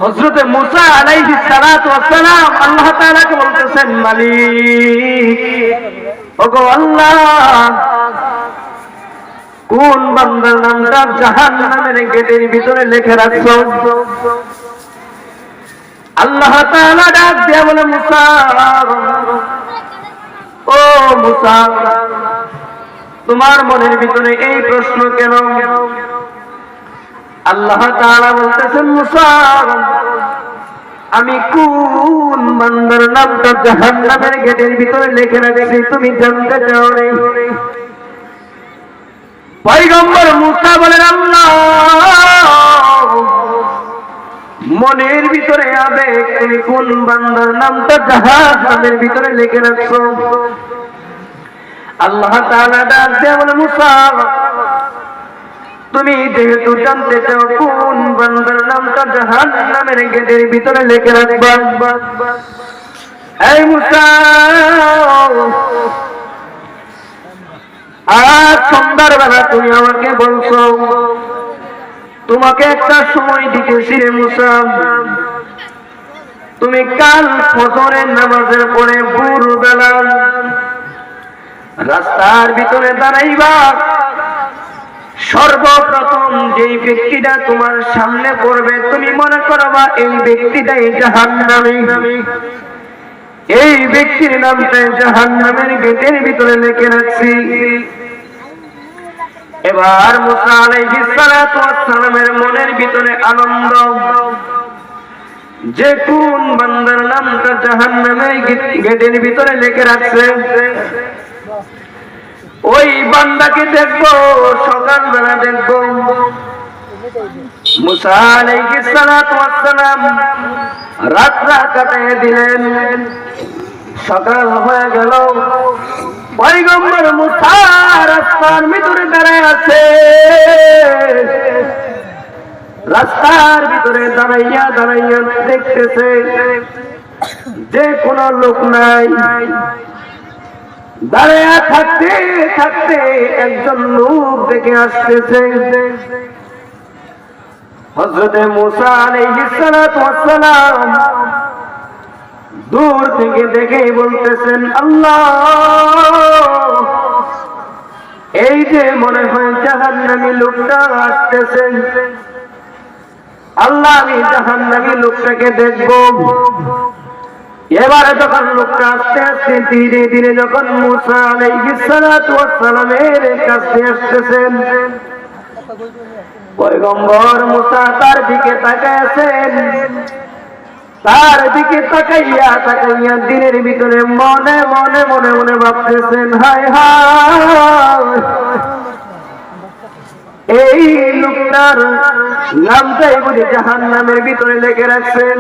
হযরতে মুসা আলাইহিস সালাতু ওয়াস সালাম আল্লাহ তাআলাকে বলতেছেন, মালিক, ওগো আল্লাহ, কোন বান্দার নামটা জাহান্নামের গেটের ভিতরে লিখে রাখছো? আল্লাহ তাআলা ডাক দিয়ে বলে, মুসা, ও মুসা, তোমার মনের ভিতরে এই প্রশ্ন কেন? আল্লাহ তাআলা বলতেছেন, মুসা, আমি কোন বান্দার নামটা জাহান্নামের গেটের ভিতরে লিখে রাখছি তুমি জানতে চাও? পয়গম্বর মুসা বলেন, আল্লাহ, মনের ভিতরে আবেগ, তুমি কোন বান্দার নামটা জাহান্নামের ভিতরে লিখে রাখছো? আল্লাহ তাআলা ডাক দিয়ে বলে, মুসা, তুমি যেহেতু জানতে চাও কোন বান্দার নামটা জাহান্নামের গেটের ভিতরে লিখে রাখবা, এই মুসা, আজ সন্ধ্যাবেলা তুমি আমাকে বলছো তোমাকে একটা সময় দিতেছি রে মুসা, তুমি কাল ফজরের নামাজের পরে ভোরবেলা রাস্তার ভিতরে দাঁড়াইবা, সর্বপ্রথম যেই ব্যক্তিটা তোমার সামনে পড়বে তুমি মনে করবা এই ব্যক্তিটাই জাহান্নামী, এই ব্যক্তির নামটা জাহান্নামের গেটের ভিতরে লিখে রাখছি। এবার মুসা আলাইহিস সালাতু ওয়াস সালামের মনের ভিতরে আনন্দ, যে কোন বান্দার নামটা জাহান্নামের গেটের ভিতরে লিখে রাখছে ওই বান্দাকে দেখবো, সকালবেলা দেখবো। মুসা আলাইহিস সালাতু ওয়াস সালাম রাতটা কাটিয়ে দিলেন, সকাল হয়ে গেল। পয়গম্বর মুসা রাস্তার ভিতরে দাঁড়ায় আছে, রাস্তার ভিতরে দাঁড়াইয়া দাঁড়াইয়া দেখতেছে যে কোনো লোক নাই। দাঁড়াইয়া থাকতে থাকতে একজন লোক দেখে আসতেছে। হযরতে মুসা আলাইহিস সালাতু ওয়াস সালাম দূর থেকে দেখে বলতেছেন, আল্লাহ, এই যে মনে হয় জাহান্নামী লোকটা আসতেছে, আল্লাহ, আমি জাহান্নামী লোকটাকে দেখবো। এবারে যখন লোকটা আস্তে আস্তে ধীরে ধীরে যখন মুসা আলাইহিস সালাতু ওয়াস সালামের কাছে আসতেছেন, পয়গম্বর মুসা তার দিকে তাকাইছেন, তার দিকে তাকাইয়া তাকাইয়া দিনের ভিতরে মনে মনে মনে মনে ভাবতেছেন, হায় হায়, এই লোকটার নামটাই বুঝি জাহান্নামের ভিতরে লিখে রাখছেন।